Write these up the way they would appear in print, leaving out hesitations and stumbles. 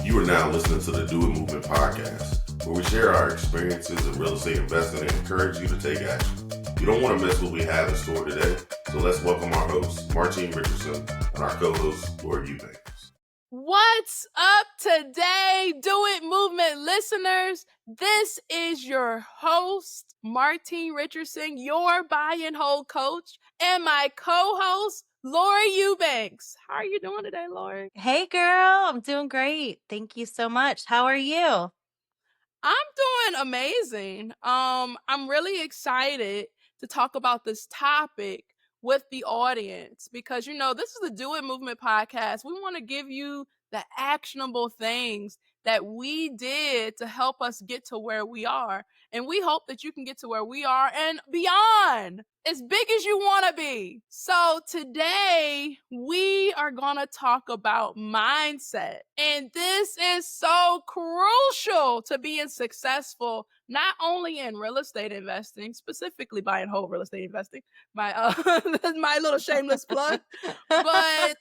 You are now listening to the Do It Movement podcast, where we share our experiences in real estate investing and encourage you to take action. You don't want to miss what we have in store today, so let's welcome our host, Martine Richardson, and our co-host, Eubanks. What's up today, Do It Movement listeners? This is your host, Martine Richardson, your buy and hold coach, and my co-host, Lori Eubanks. How are you doing today, Lori? Hey, girl. I'm doing great. Thank you so much. How are you? I'm doing amazing. I'm really excited to talk about this topic with the audience because, this is the Do It Movement podcast. We want to give you the actionable things that we did to help us get to where we are. And we hope that you can get to where we are and beyond, as big as you want to be. So today we are going to talk about mindset. And this is so crucial to being successful, not only in real estate investing, specifically buy and hold real estate investing, my little shameless plug, but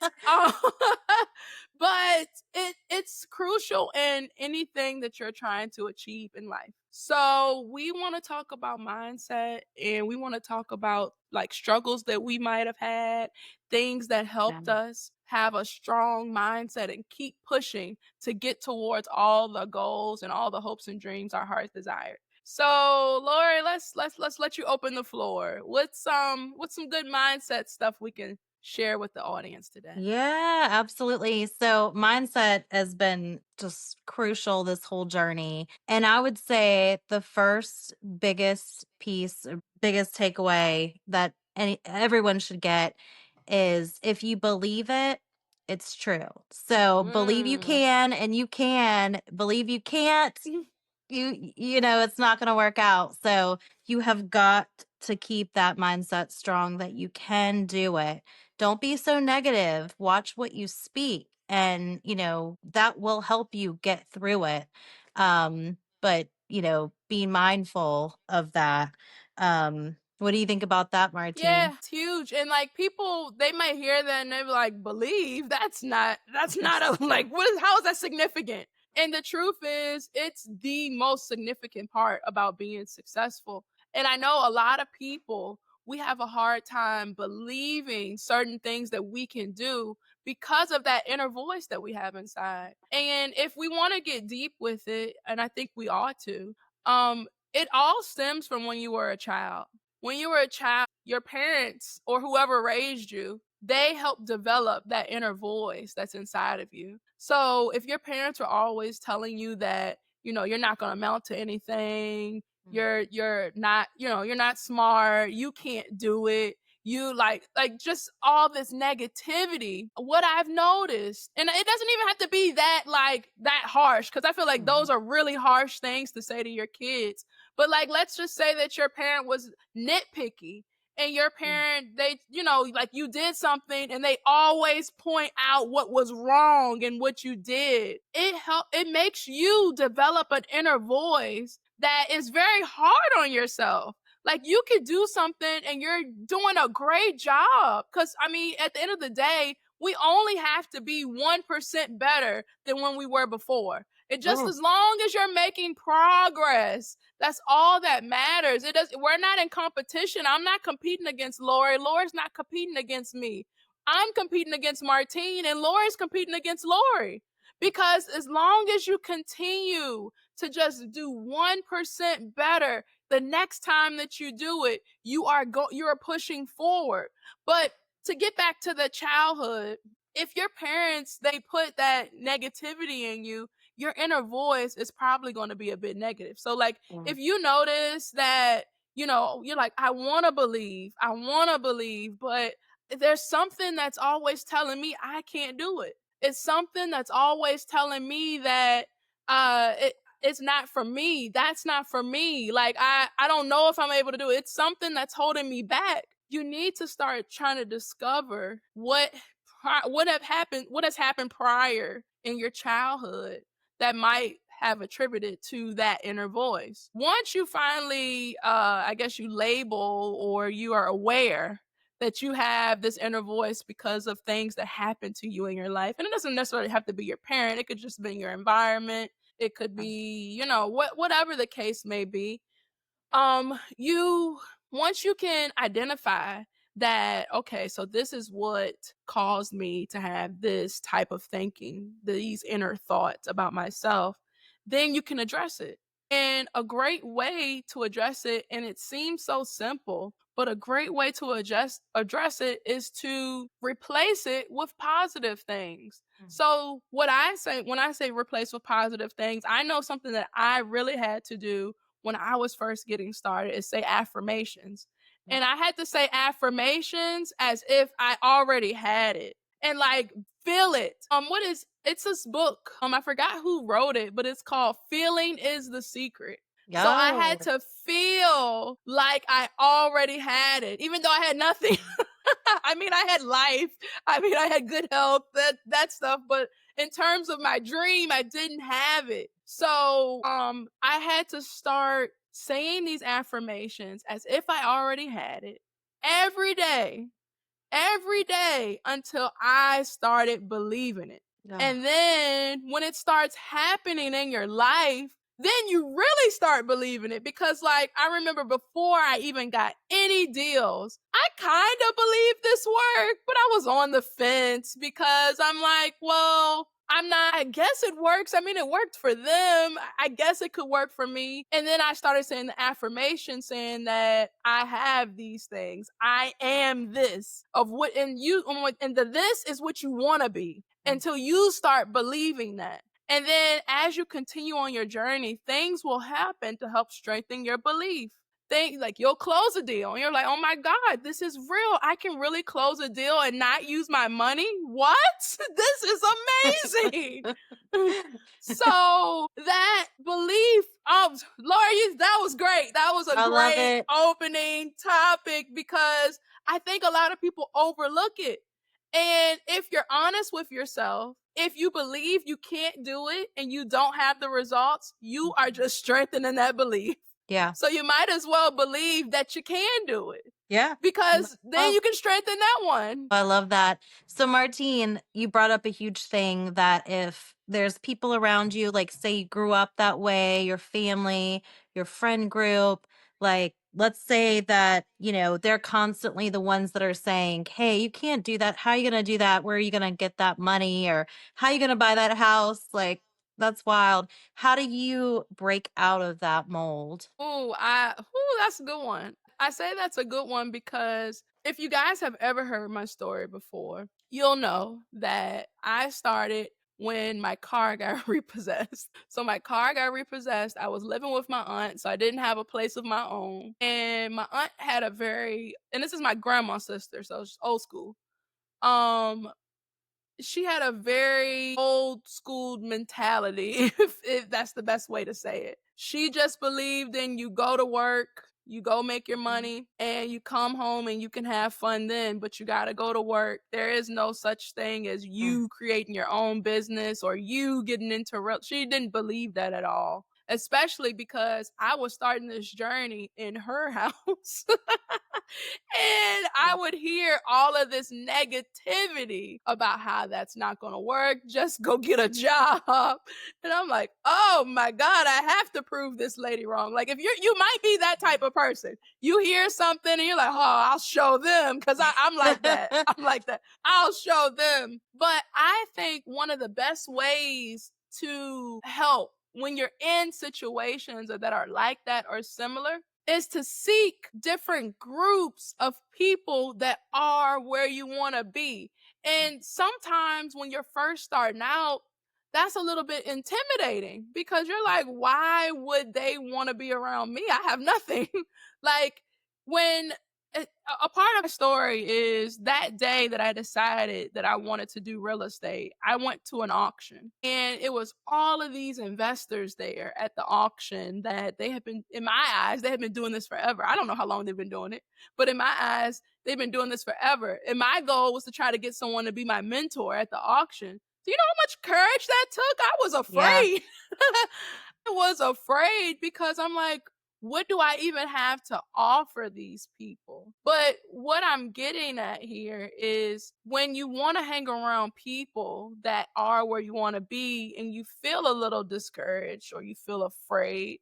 it's crucial in anything that you're trying to achieve in life. So we want to talk about mindset, and we want to talk about like struggles that we might have had, things that helped us have a strong mindset and keep pushing to get towards all the goals and all the hopes and dreams our hearts desire. So, Lori, let's let you open the floor. What's some good mindset stuff we can share with the audience today? Yeah, absolutely. So mindset has been just crucial this whole journey. And I would say the first biggest piece, biggest takeaway that everyone should get is if you believe it, it's true. So believe you can and you can. Believe you can't. It's not going to work out. So you have got to keep that mindset strong that you can do it. Don't be so negative. Watch what you speak, and that will help you get through it. But be mindful of that. What do you think about that, Martine? Yeah, it's huge. And like people, they might hear that and they're like, believe? That's not a like how is that significant? And the truth is, it's the most significant part about being successful. And I know a lot of people, we have a hard time believing certain things that we can do because of that inner voice that we have inside. And if we want to get deep with it, and I think we ought to, it all stems from when you were a child. When you were a child, your parents or whoever raised you, they helped develop that inner voice that's inside of you. So if your parents are always telling you that, you're not going to amount to anything, you're not smart, you can't do it, you like just all this negativity, what I've noticed, and it doesn't even have to be that harsh, because I feel like those are really harsh things to say to your kids. But like, let's just say that your parent was nitpicky and your parent, they, you did something and they always point out what was wrong and what you did. It makes you develop an inner voice that is very hard on yourself. Like you could do something and you're doing a great job. Because, at the end of the day, we only have to be 1% better than when we were before. As long as you're making progress, that's all that matters. We're not in competition. I'm not competing against Lori. Lori's not competing against me. I'm competing against Martine, and Lori's competing against Lori. Because as long as you continue to just do 1% better, the next time that you do it, you are pushing forward. But to get back to the childhood, if your parents, they put that negativity in you, your inner voice is probably going to be a bit negative. So like, if you notice that, you're like, I want to believe, but there's something that's always telling me I can't do it. It's something that's always telling me that it's not for me. That's not for me. Like, I don't know if I'm able to do it. It's something that's holding me back. You need to start trying to discover what has happened prior in your childhood that might have attributed to that inner voice. Once you finally, you label or you are aware that you have this inner voice because of things that happen to you in your life. And it doesn't necessarily have to be your parent. It could just be your environment. It could be, whatever the case may be. You once you can identify that, okay, so this is what caused me to have this type of thinking, these inner thoughts about myself, then you can address it. And a great way to address it, and it seems so simple, but a great way to address it is to replace it with positive things. So what I say when I say replace with positive things, I know something that I really had to do when I was first getting started is say affirmations. And I had to say affirmations as if I already had it and like feel it. It's this book. I forgot who wrote it, but it's called Feeling is the Secret. So I had to feel like I already had it, even though I had nothing. I mean, I had life. I mean, I had good health, that stuff. But in terms of my dream, I didn't have it. So I had to start saying these affirmations as if I already had it every day until I started believing it. And then when it starts happening in your life, then you really start believing it. Because like, I remember before I even got any deals, I kind of believed this worked, but I was on the fence because I'm like, well, I guess it works. I mean, it worked for them. I guess it could work for me. And then I started saying the affirmation saying that I have these things. I am this of what, and the this is what you want to be until you start believing that. And then as you continue on your journey, things will happen to help strengthen your belief. Things like you'll close a deal and you're like, oh my God, this is real. I can really close a deal and not use my money. What? This is amazing. So that belief, Laura, that was great. That was a great opening topic because I think a lot of people overlook it. And if you're honest with yourself, if you believe you can't do it and you don't have the results, you are just strengthening that belief. Yeah. So you might as well believe that you can do it. Yeah. Because then you can strengthen that one. I love that. So Martine, you brought up a huge thing that if there's people around you, like say you grew up that way, your family, your friend group, like let's say that, they're constantly the ones that are saying, hey, you can't do that. How are you going to do that? Where are you going to get that money? Or how are you going to buy that house? Like, that's wild. How do you break out of that mold? That's a good one. I say that's a good one because if you guys have ever heard my story before, you'll know that I started when my car got repossessed. So my car got repossessed. I was living with my aunt, so I didn't have a place of my own. And my aunt had and this is my grandma's sister, so it's old school. She had a very old school mentality, if that's the best way to say it. She just believed in you go to work, you go make your money, and you come home and you can have fun then, but you got to go to work. There is no such thing as you creating your own business or you getting into She didn't believe that at all, especially because I was starting this journey in her house. And I would hear all of this negativity about how that's not going to work. Just go get a job. And I'm like, oh my God, I have to prove this lady wrong. Like if you might be that type of person. You hear something and you're like, oh, I'll show them. Cause I'm like that. I'm like that. I'll show them. But I think one of the best ways to help when you're in situations that are like that or similar is to seek different groups of people that are where you want to be. And sometimes when you're first starting out, that's a little bit intimidating because you're like, why would they want to be around me? I have nothing. Like when a part of the story is that day that I decided that I wanted to do real estate, I went to an auction and it was all of these investors there at the auction that they have been, in my eyes, they have been doing this forever. I don't know how long they've been doing it, but in my eyes, they've been doing this forever. And my goal was to try to get someone to be my mentor at the auction. Do you know how much courage that took? I was afraid. I was afraid because I'm like, what do I even have to offer these people? But what I'm getting at here is when you want to hang around people that are where you want to be and you feel a little discouraged or you feel afraid,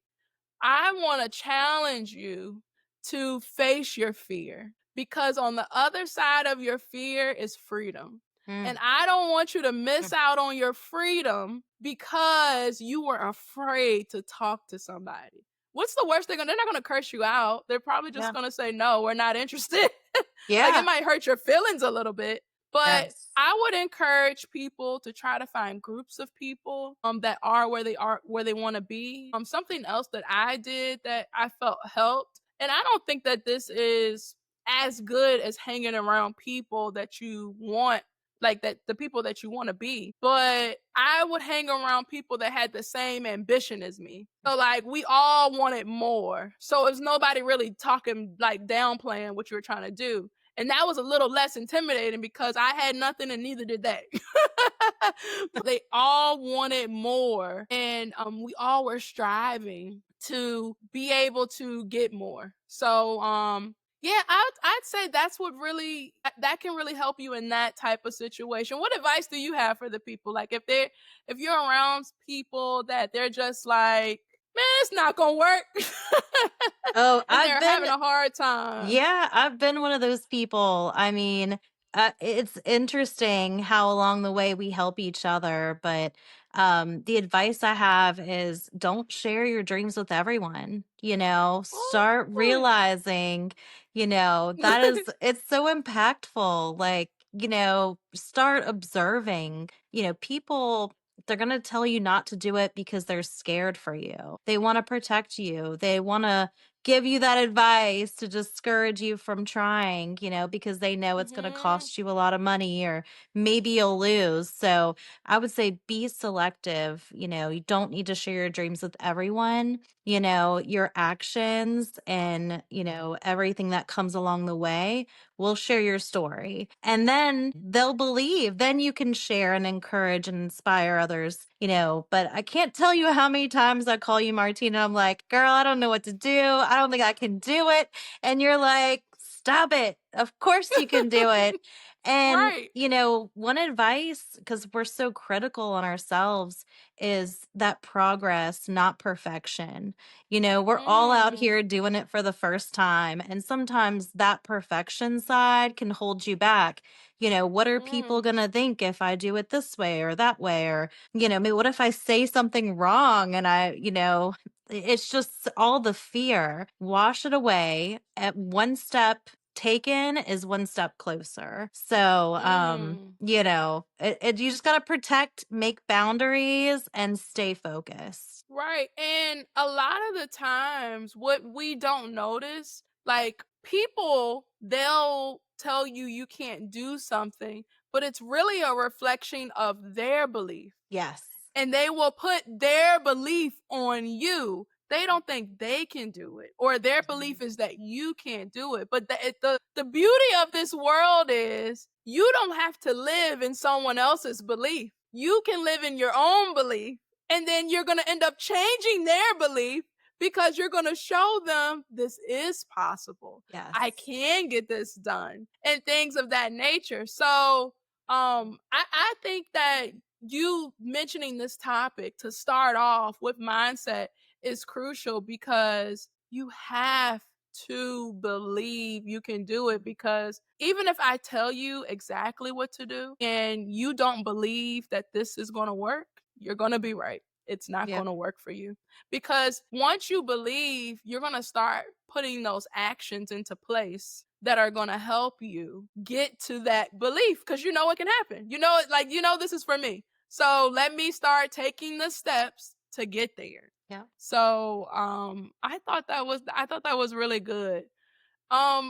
I want to challenge you to face your fear, because on the other side of your fear is freedom. And I don't want you to miss out on your freedom because you were afraid to talk to somebody. What's the worst thing? They're not going to curse you out. They're probably just Yeah. going to say, no, we're not interested. Like, Yeah. it might hurt your feelings a little bit, but Yes. I would encourage people to try to find groups of people that are where they want to be. Something else that I did that I felt helped, and I don't think that this is as good as hanging around people that you want, like that the people that you want to be, but I would hang around people that had the same ambition as me. So like we all wanted more. So it's nobody really talking, like downplaying what you were trying to do. And that was a little less intimidating because I had nothing and neither did they. They all wanted more. And we all were striving to be able to get more. So yeah, I'd say that's what really that can really help you in that type of situation. What advice do you have for the people? Like if you're around people that they're just like, man, it's not gonna work. Oh, And they're having a hard time. yeah, I've been one of those people. I mean, it's interesting how along the way we help each other, but the advice I have is don't share your dreams with everyone. Start Oh. realizing, that is, it's so impactful. Like, start observing, people. They're going to tell you not to do it because they're scared for you. They want to protect you. They want to give you that advice to discourage you from trying, because they know it's going to cost you a lot of money or maybe you'll lose. So I would say be selective. You don't need to share your dreams with everyone. Your actions and, everything that comes along the way will share your story. And then they'll believe. Then you can share and encourage and inspire others, But I can't tell you how many times I call you, Martine, and I'm like, girl, I don't know what to do. I don't think I can do it. And you're like, stop it. Of course you can do it. And, Right. one advice, because we're so critical on ourselves, is that progress, not perfection. We're all out here doing it for the first time. And sometimes that perfection side can hold you back. What are people going to think if I do it this way or that way? Or, maybe what if I say something wrong and it's just all the fear. Wash it away. At one step taken is one step closer. So, you just got to protect, make boundaries, and stay focused. Right. And a lot of the times, what we don't notice, like people, they'll tell you you can't do something, but it's really a reflection of their belief. Yes. And they will put their belief on you. They don't think they can do it, or their belief is that you can't do it. But the beauty of this world is you don't have to live in someone else's belief. You can live in your own belief, and then you're going to end up changing their belief because you're going to show them this is possible. Yes. I can get this done, and things of that nature. So I think that you mentioning this topic to start off with mindset is crucial, because you have to believe you can do it. Because even if I tell you exactly what to do and you don't believe that this is going to work, you're going to be right. It's not going to work for you. Because once you believe, you're going to start putting those actions into place that are going to help you get to that belief, because it can happen. This is for me. So let me start taking the steps to get there. Yeah. So I thought that was really good. I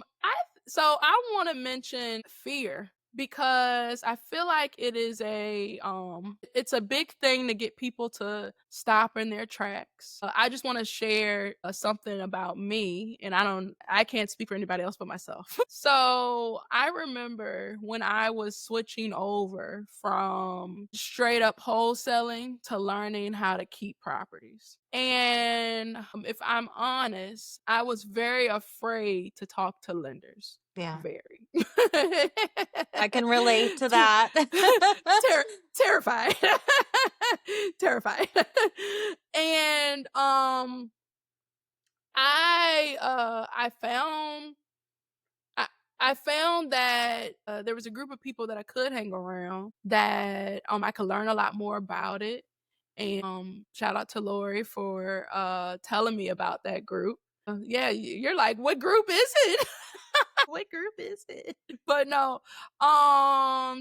want to mention fear. because I feel like it is it's a big thing to get people to stop in their tracks. I just want to share something about me, and I can't speak for anybody else but myself. So I remember when I was switching over from straight up wholesaling to learning how to keep properties. And if I'm honest, I was very afraid to talk to lenders. Yeah. Very. I can relate to that. Terrified. Terrified. And I found I found that there was a group of people that I could hang around that I could learn a lot more about it. And shout out to Lori for telling me about that group. Yeah, you're like, what group is it? What group is it? But no,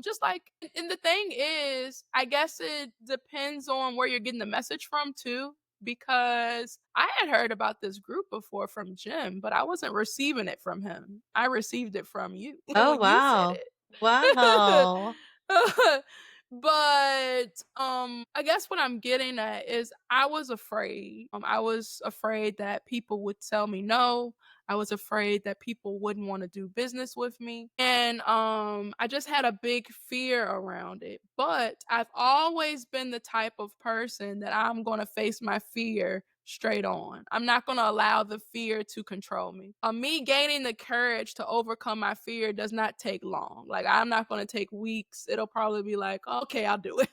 just like, and the thing is, I guess it depends on where you're getting the message from too. Because I had heard about this group before from Jim, but I wasn't receiving it from him. I received it from you Oh, when you said wow. it. Wow. But I guess what I'm getting at is I was afraid. I was afraid that people would tell me no. I was afraid that people wouldn't want to do business with me. And I just had a big fear around it. But I've always been the type of person that I'm going to face my fear straight on. I'm not going to allow the fear to control me. Me gaining the courage to overcome my fear does not take long. Like, I'm not going to take weeks. It'll probably be like, okay, I'll do it.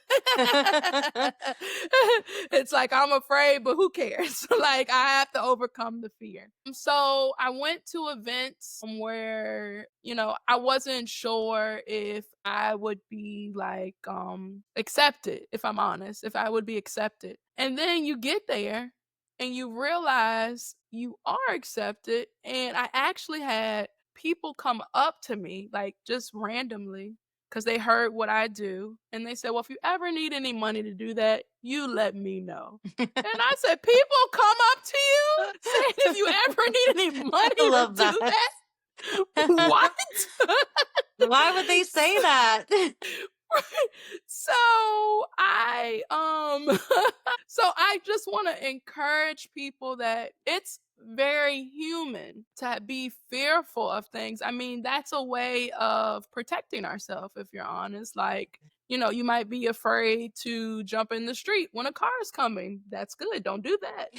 It's like, I'm afraid, but who cares? Like, I have to overcome the fear. So I went to events where, I wasn't sure if I would be like accepted, if I'm honest, if I would be accepted. And then you get there and you realize you are accepted. And I actually had people come up to me, like, just randomly, because they heard what I do. And they said, well, if you ever need any money to do that, you let me know. And I said, people come up to you saying if you ever need any money I to love do that. that? What? Why would they say that? So I so I just want to encourage people that it's very human to be fearful of things. I mean, that's a way of protecting ourselves, if you're honest. Like, you might be afraid to jump in the street when a car is coming. That's good. Don't do that.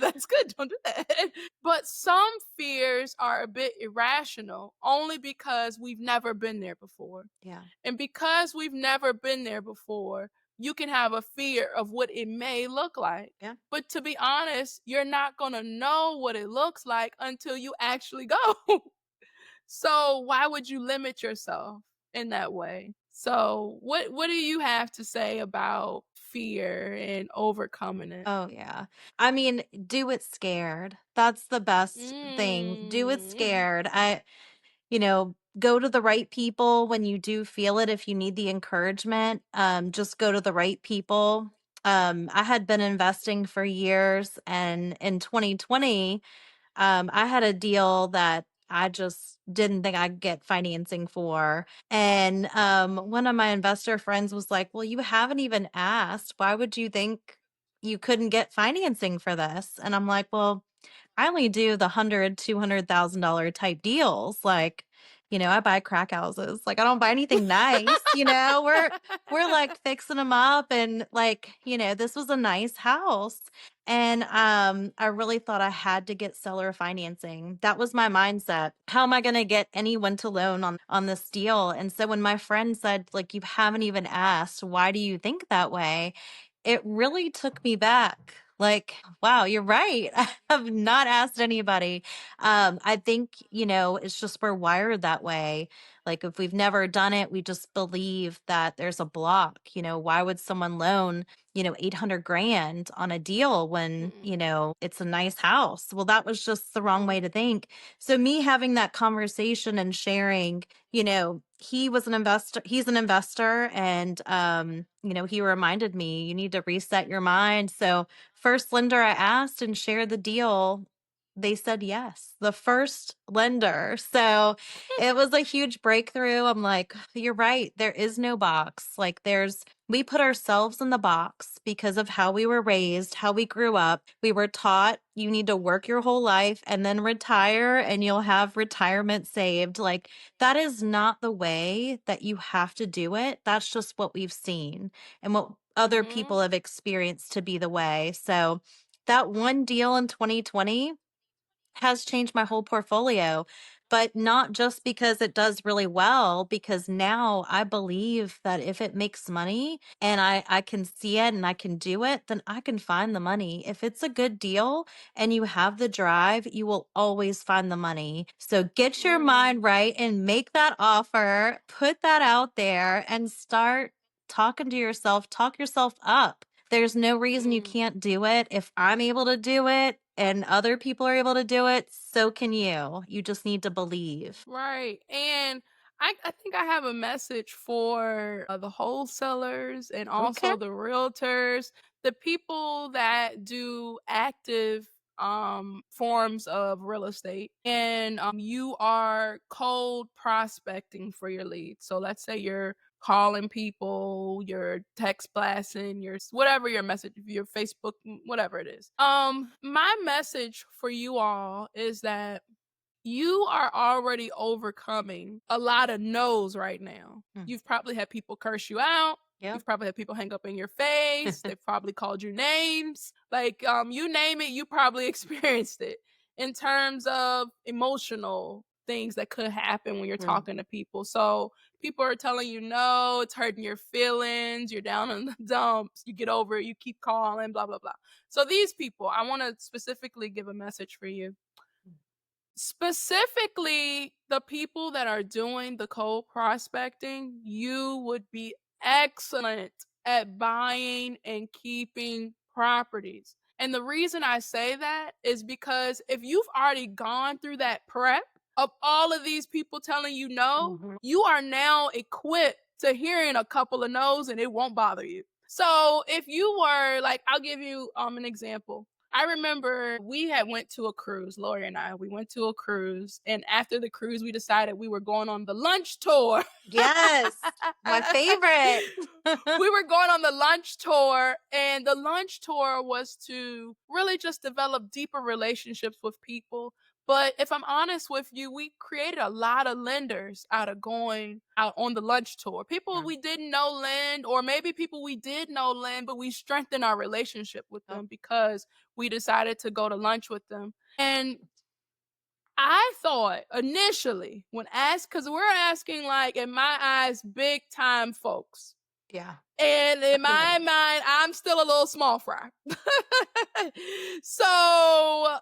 That's good. Don't do that. But some fears are a bit irrational only because we've never been there before. Yeah. And because we've never been there before, you can have a fear of what it may look like. Yeah. But to be honest, you're not going to know what it looks like until you actually go. So why would you limit yourself in that way? So what do you have to say about fear and overcoming it? Oh, yeah. I mean, do it scared. That's the best thing. Do it Mm. scared. Go to the right people when you do feel it. If you need the encouragement, just go to the right people. I had been investing for years, and in 2020, I had a deal that I just didn't think I'd get financing for. And one of my investor friends was like, well, you haven't even asked. Why would you think you couldn't get financing for this? And I'm like, well, I only do the $200,000 type deals. Like, I buy crack houses. Like, I don't buy anything nice. We're like fixing them up, and like, this was a nice house. And I really thought I had to get seller financing. That was my mindset. How am I going to get anyone to loan on this deal? And so when my friend said, like, you haven't even asked, why do you think that way? It really took me back. Like, wow, you're right. I have not asked anybody. I think, it's just we're wired that way. Like, if we've never done it, we just believe that there's a block. Why would someone loan, 800 grand on a deal when, it's a nice house? Well, that was just the wrong way to think. So me having that conversation and sharing, he was an investor, he's an investor. And, he reminded me, you need to reset your mind. So first lender I asked and shared the deal, they said yes, the first lender. So it was a huge breakthrough. I'm like, you're right. There is no box. Like we put ourselves in the box because of how we were raised, how we grew up. We were taught you need to work your whole life and then retire and you'll have retirement saved. Like that is not the way that you have to do it. That's just what we've seen and what other people have experienced to be the way. So that one deal in 2020 has changed my whole portfolio, but not just because it does really well, because now I believe that if it makes money and I can see it and I can do it, then I can find the money. If it's a good deal and you have the drive, you will always find the money. So get your mind right and make that offer, put that out there and start talking to yourself, talk yourself up. There's no reason you can't do it. If I'm able to do it and other people are able to do it, so can you. You just need to believe. Right. And I think I have a message for the wholesalers and also Okay. the realtors, the people that do active forms of real estate, and you are cold prospecting for your leads. So let's say you're calling people, you're text blasting, your whatever your message, your Facebook, whatever it is. My message for you all is that you are already overcoming a lot of no's right now. You've probably had people curse you out. Yep. You've probably had people hang up in your face. They've probably called you names. Like, you name it, you probably experienced it in terms of emotional things that could happen when you're talking to people. So people are telling you no, it's hurting your feelings, you're down in the dumps, you get over it, you keep calling, blah, blah, blah. So these people, I want to specifically give a message for you. Specifically, the people that are doing the cold prospecting, you would be excellent at buying and keeping properties. And the reason I say that is because if you've already gone through that prep of all of these people telling you no, you are now equipped to hearing a couple of no's and it won't bother you. So if you were like, I'll give you an example. I remember we had went to a cruise, Lori and I. We went to a cruise, and after the cruise, we decided we were going on the lunch tour. Yes, my favorite. We were going on the lunch tour, and the lunch tour was to really just develop deeper relationships with people. But if I'm honest with you, we created a lot of lenders out of going out on the lunch tour. People we didn't know lend, or maybe people we did know lend, but we strengthened our relationship with them because we decided to go to lunch with them. And I thought initially when asked, because we're asking, like, in my eyes, big time folks. Yeah. And in my mind, I'm still a little small fry. So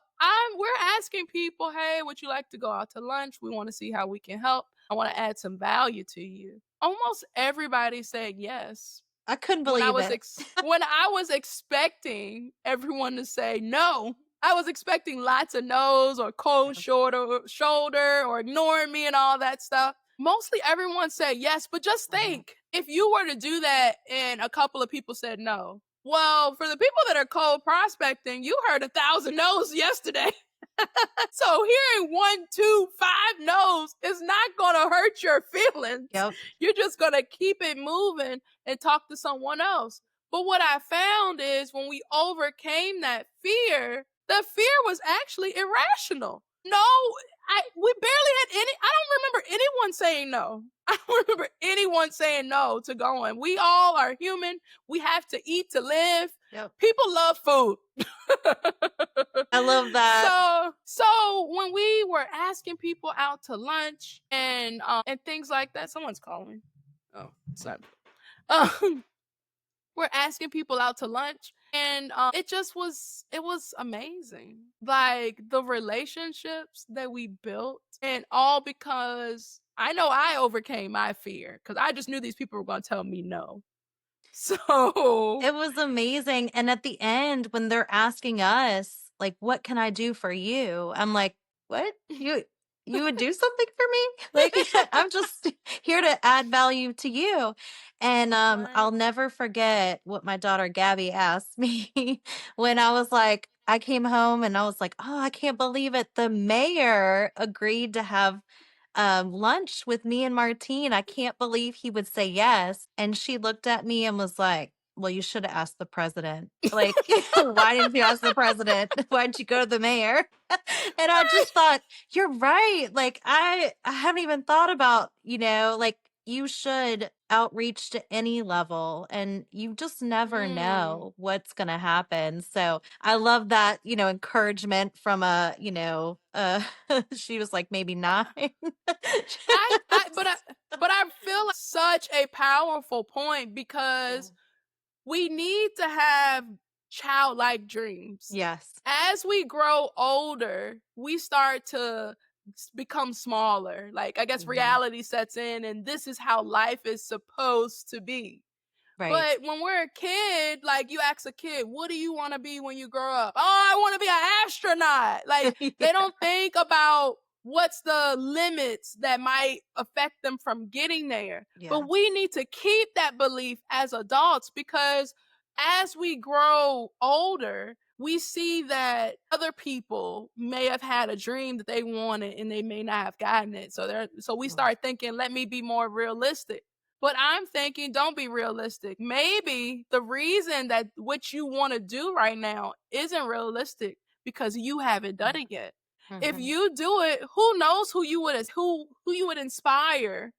we're asking people, hey, would you like to go out to lunch? We want to see how we can help. I want to add some value to you. Almost everybody said yes. I couldn't believe it. When I was expecting everyone to say no, I was expecting lots of no's or cold shoulder or ignoring me and all that stuff. Mostly everyone said yes, but just think, if you were to do that and a couple of people said no, well, for the people that are cold prospecting, you heard 1,000 no's yesterday. So hearing 1, 2, 5 no's is not going to hurt your feelings. Yep. You're just going to keep it moving and talk to someone else. But what I found is when we overcame that fear, the fear was actually irrational. No, we barely had any. I don't remember anyone saying no. I don't remember anyone saying no to going. We all are human. We have to eat to live. Yep. People love food. I love that. So when we were asking people out to lunch and things like that, someone's calling. Oh, sorry. We're asking people out to lunch, and it was amazing. Like the relationships that we built, and all because I know I overcame my fear because I just knew these people were going to tell me no. So it was amazing. And at the end, when they're asking us, like, what can I do for you? I'm like, what? You would do something for me? Like, I'm just here to add value to you. And I'll never forget what my daughter Gabby asked me when I was like, I came home and I was like, oh, I can't believe it. The mayor agreed to have lunch with me and Martine. I can't believe he would say yes. And she looked at me and was like, well, you should have asked the president. Like, why didn't you ask the president? Why didn't you go to the mayor? And I just thought, you're right. Like, I haven't even thought about, like, you should outreach to any level and you just never know what's going to happen. So I love that, encouragement from she was like maybe 9. But I feel like such a powerful point because we need to have childlike dreams. Yes. As we grow older, we start to become smaller. Like, I guess reality sets in, and this is how life is supposed to be. Right. But when we're a kid, like, you ask a kid, what do you want to be when you grow up? Oh, I want to be an astronaut. Like, they don't think about what's the limits that might affect them from getting there. Yeah. But we need to keep that belief as adults because as we grow older, we see that other people may have had a dream that they wanted and they may not have gotten it. So we start thinking, let me be more realistic. But I'm thinking, don't be realistic. Maybe the reason that what you want to do right now isn't realistic because you haven't done it yet. If you do it, who knows who you would inspire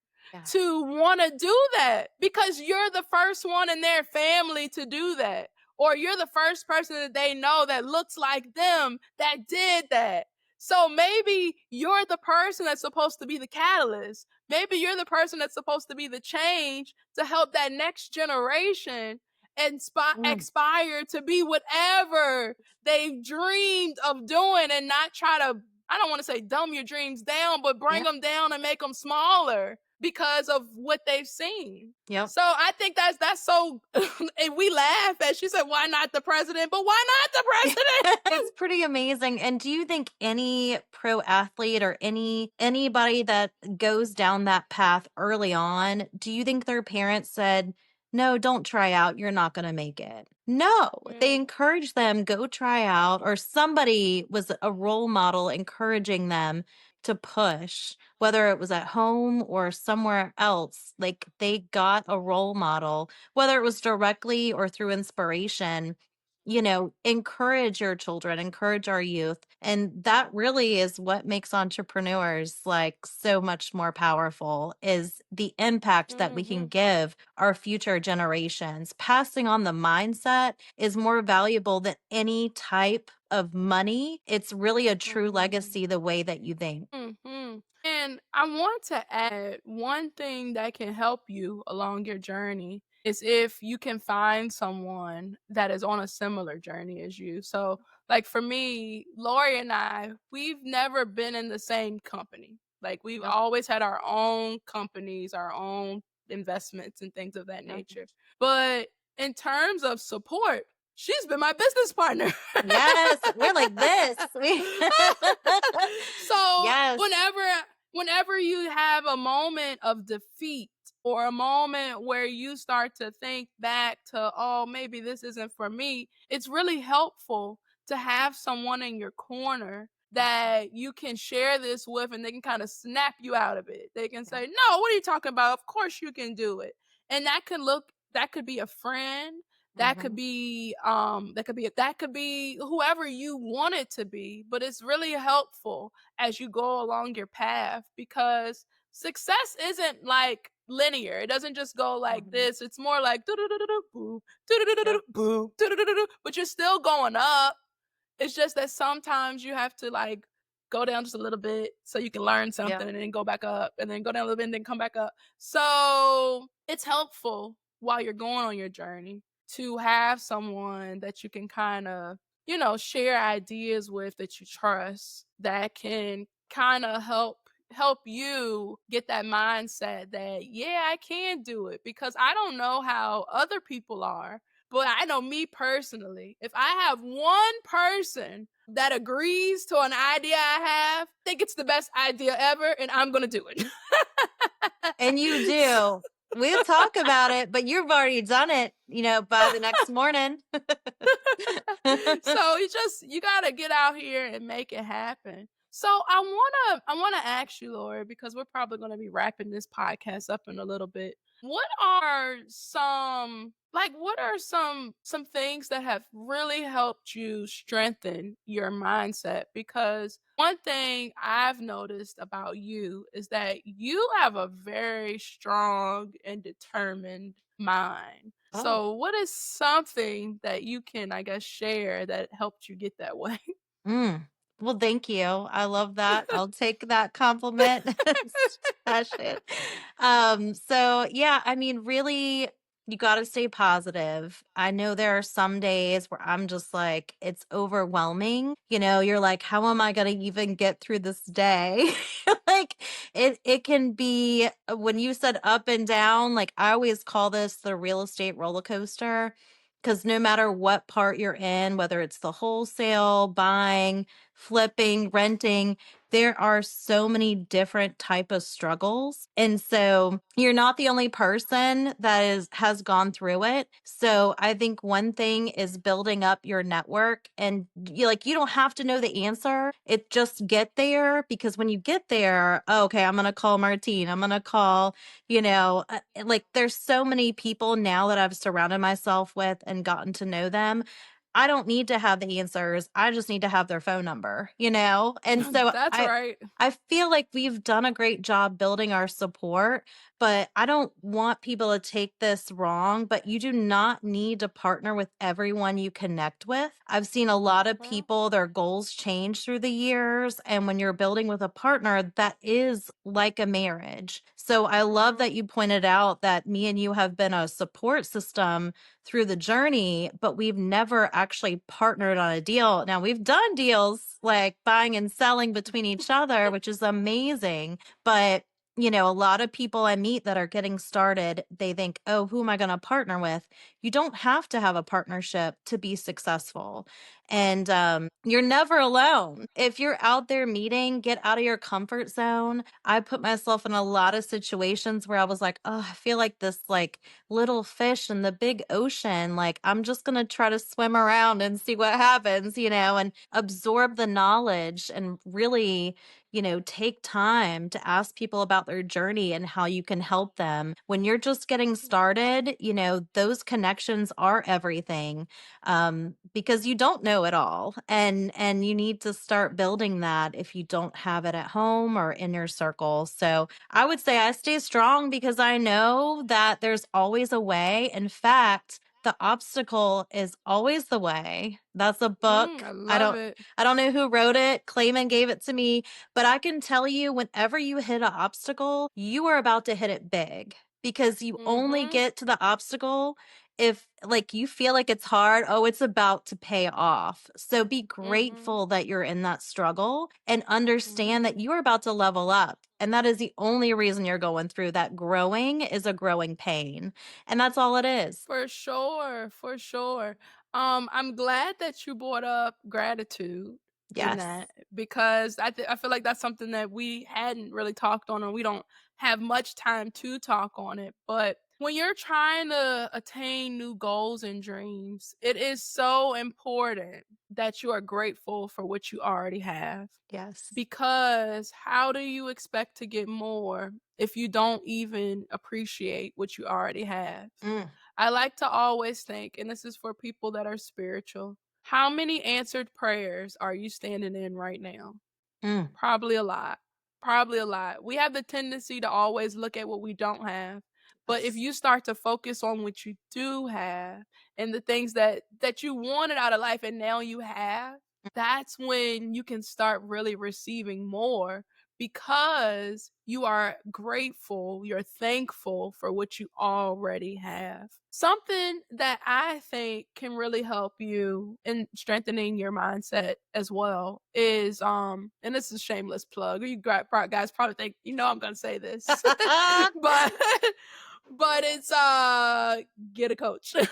to want to do that, because you're the first one in their family to do that, or you're the first person that they know that looks like them that did that. So maybe you're the person that's supposed to be the catalyst. Maybe you're the person that's supposed to be the change to help that next generation aspire to be whatever they dreamed of doing, and not try to, I don't want to say dumb your dreams down, but bring them down and make them smaller because of what they've seen. Yep. So I think that's so, and we laugh at, she said, why not the president? But why not the president? It's pretty amazing. And do you think any pro athlete or anybody that goes down that path early on, do you think their parents said, no, don't try out, you're not going to make it? No, they encouraged them, go try out, or somebody was a role model encouraging them to push, whether it was at home or somewhere else. Like, they got a role model, whether it was directly or through inspiration. Encourage your children, encourage our youth. And that really is what makes entrepreneurs like so much more powerful, is the impact that we can give our future generations. Passing on the mindset is more valuable than any type of money. It's really a true legacy, the way that you think. And I want to add one thing that can help you along your journey is if you can find someone that is on a similar journey as you. So, like, for me, Lori and I, we've never been in the same company. Like, we've always had our own companies, our own investments and things of that nature. But in terms of support, she's been my business partner. Yes, we're like this. So Yes. whenever you have a moment of defeat or a moment where you start to think back to, oh, maybe this isn't for me, it's really helpful to have someone in your corner that you can share this with, and they can kind of snap you out of it. They can say, no, what are you talking about? Of course you can do it. And that could be a friend. That could be whoever you want it to be, but it's really helpful as you go along your path, because success isn't like linear. It doesn't just go like this. It's more like boop, boop, but you're still going up. It's just that sometimes you have to like go down just a little bit so you can learn something, and then go back up, and then go down a little bit and then come back up. So it's helpful while you're going on your journey to have someone that you can kind of, share ideas with, that you trust, that can kind of help you get that mindset that, I can do it. Because I don't know how other people are, but I know me personally, if I have one person that agrees to an idea I have, think it's the best idea ever, and I'm going to do it. And you do. we'll talk about it, but you've already done it, by the next morning. So you gotta get out here and make it happen. So I wanna ask you, Lori, because we're probably gonna be wrapping this podcast up in a little bit. What are some things that have really helped you strengthen your mindset? Because one thing I've noticed about you is that you have a very strong and determined mind. Oh. So what is something that you can, I guess, share that helped you get that way? Mm. Well, thank you. I love that. I'll take that compliment. Stash it. So yeah, I mean, really, you got to stay positive. I know there are some days where I'm just like, it's overwhelming. You're like, how am I going to even get through this day? Like it can be when you said up and down, like I always call this the real estate roller coaster because no matter what part you're in, whether it's the wholesale, buying, flipping, renting, there are so many different type of struggles. And so you're not the only person that has gone through it. So I think one thing is building up your network, and you don't have to know the answer. It just get there, because when you get there, okay, I'm going to call Martine. I'm going to call, like there's so many people now that I've surrounded myself with and gotten to know them. I don't need to have the answers. I just need to have their phone number, And so That's right. I feel like we've done a great job building our support, but I don't want people to take this wrong, but you do not need to partner with everyone you connect with. I've seen a lot of Well, people, their goals change through the years. And when you're building with a partner, that is like a marriage. So I love that mhm. you pointed out that me and you have been a support system through the journey, but we've never actually partnered on a deal. Now, we've done deals like buying and selling between each other, which is amazing. But, a lot of people I meet that are getting started, they think, oh, who am I going to partner with? You don't have to have a partnership to be successful. And you're never alone. If you're out there meeting, get out of your comfort zone. I put myself in a lot of situations where I was like, oh, I feel like this like little fish in the big ocean. Like, I'm just going to try to swim around and see what happens, and absorb the knowledge and really, take time to ask people about their journey and how you can help them. When you're just getting started, those connections are everything, because you don't know it all. And you need to start building that if you don't have it at home or in your circle. So I would say I stay strong because I know that there's always a way. In fact, the obstacle is always the way. That's a book. I I love don't it. I don't know who wrote it. Clayman gave it to me, but I can tell you whenever you hit an obstacle, you are about to hit it big, because you only Mhm. get to the obstacle if like you feel like it's hard, oh, it's about to pay off. So be Mhm. grateful that you're in that struggle and understand that Mhm. you are about to level up. And that is the only reason you're going through that. Growing is a growing pain. And that's all it is. For sure, for sure. I'm glad that you brought up gratitude in Yes. that, because I feel like that's something that we hadn't really talked on, or we don't have much time to talk on it. But when you're trying to attain new goals and dreams, it is so important that you are grateful for what you already have. Yes. Because how do you expect to get more if you don't even appreciate what you already have? Mm, I like to always think, and this is for people that are spiritual, how many answered prayers are you standing in right now? mm. Probably a lot. Probably a lot. We have the tendency to always look at what we don't have. But if Yes. you start to focus on what you do have and the things that you wanted out of life and now you have, that's when you can start really receiving more, because you are grateful, you're thankful for what you already have. Something that I think can really help you in strengthening your mindset as well is and this is a shameless plug. Guys probably think I'm going to say this. but but it's get a coach. The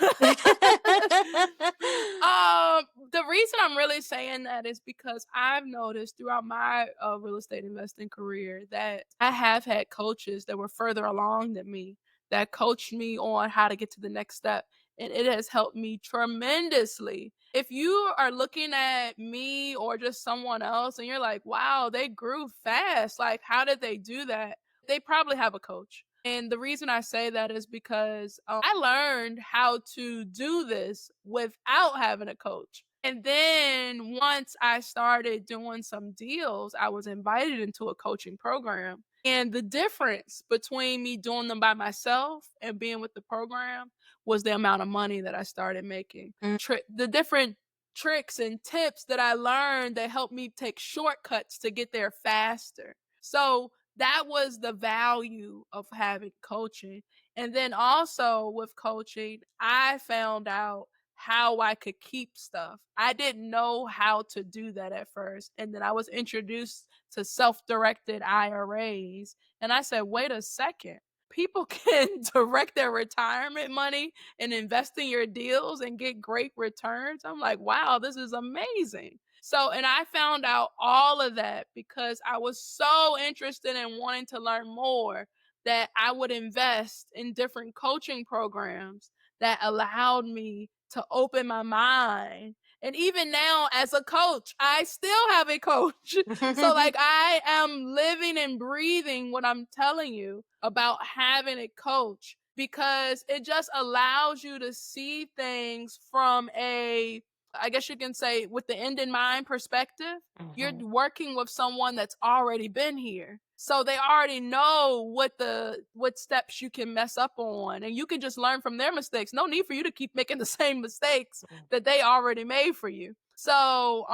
reason I'm really saying that is because I've noticed throughout my real estate investing career that I have had coaches that were further along than me that coached me on how to get to the next step. And it has helped me tremendously. If you are looking at me or just someone else and you're like, wow, they grew fast, like, how did they do that? They probably have a coach. And the reason I say that is because I learned how to do this without having a coach. And then once I started doing some deals, I was invited into a coaching program. And the difference between me doing them by myself and being with the program was the amount of money that I started making. The different tricks and tips that I learned that helped me take shortcuts to get there faster. So that was the value of having coaching. And then also with coaching, I found out how I could keep stuff. I didn't know how to do that at first. And then I was introduced to self-directed IRAs. And I said, wait a second. People can direct their retirement money and invest in your deals and get great returns. I'm like, wow, this is amazing. So, and I found out all of that because I was so interested in wanting to learn more that I would invest in different coaching programs that allowed me to open my mind. And even now, as a coach, I still have a coach. So, like, I am living and breathing what I'm telling you about having a coach because it just allows you to see things from a, I guess you can say, with the end in mind perspective. You're working with someone that's already been here. So they already know what steps you can mess up on, and you can just learn from their mistakes. No need for you to keep making the same mistakes that they already made for you. So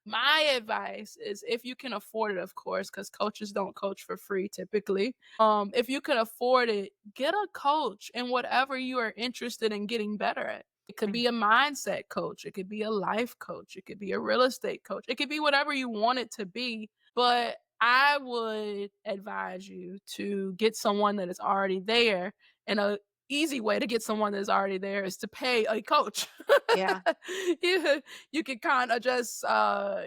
my advice is, if you can afford it, of course, because coaches don't coach for free typically. If you can afford it, get a coach in whatever you are interested in getting better at. It could be a mindset coach. It could be a life coach. It could be a real estate coach. It could be whatever you want it to be. But I would advise you to get someone that is already there. And a easy way to get someone that is already there is to pay a coach. Yeah. You can kind of just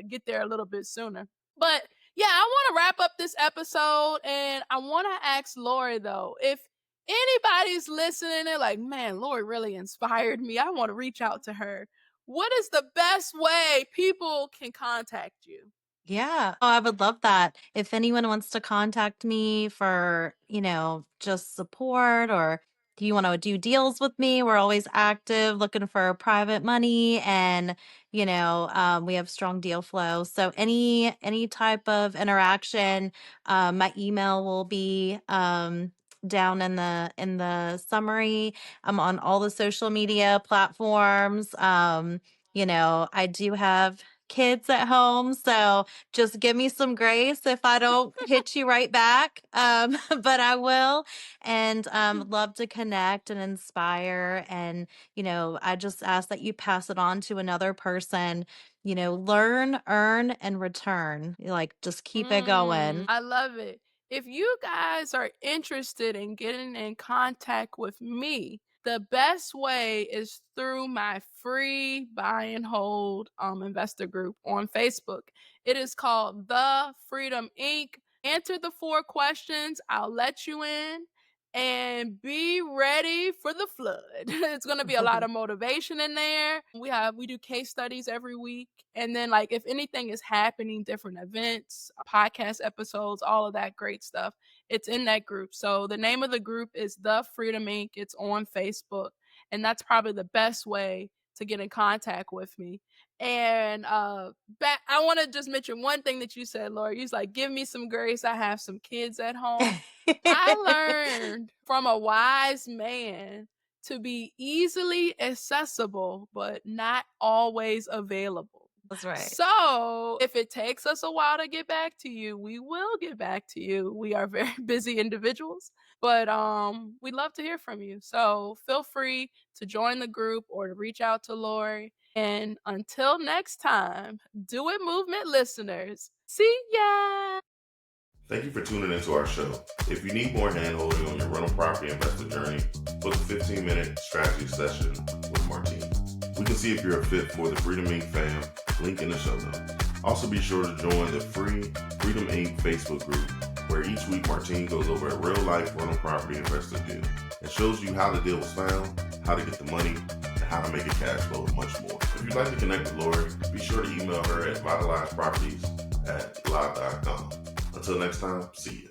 get there a little bit sooner. But yeah, I want to wrap up this episode. And I want to ask Lori, though, if anybody's listening and like, man, Lori really inspired me, I want to reach out to her. What is the best way people can contact you? Yeah. Oh, I would love that. If anyone wants to contact me for, just support, or do you want to do deals with me? We're always active looking for private money, and, we have strong deal flow. So any type of interaction, my email will be, down in the summary. I'm on all the social media platforms. I do have kids at home, so just give me some grace if I don't hit you right back. But I will, and love to connect and inspire. And, I just ask that you pass it on to another person. Learn, earn, and return. Like, just keep it going. I love it. If you guys are interested in getting in contact with me, the best way is through my free buy and hold investor group on Facebook. It is called The Freedom Inc. Answer the 4 questions. I'll let you in. And be ready for the flood. It's going to be a lot of motivation in there. We do case studies every week. And then, like, if anything is happening, different events, podcast episodes, all of that great stuff, it's in that group. So the name of the group is The Freedom Inc. It's on Facebook. And that's probably the best way to get in contact with me. And I want to just mention one thing that you said, Laura. You was like, give me some grace. I have some kids at home. I learned from a wise man to be easily accessible, but not always available. That's right. So if it takes us a while to get back to you, we will get back to you. We are very busy individuals, but we'd love to hear from you. So feel free to join the group or to reach out to Lori. And until next time, Do It Movement listeners, see ya! Thank you for tuning into our show. If you need more hand-holding on your rental property investor journey, book a 15-minute strategy session with Martine. We can see if you're a fit for the Freedom Inc. fam, link in the show notes. Also be sure to join the free Freedom Inc. Facebook group where each week Martine goes over a real-life rental property investor deal and shows you how the deal was found, how to get the money, and how to make it cash flow and much more. If you'd like to connect with Lori, be sure to email her at vitalizeproperties@live.com. Until next time, see ya.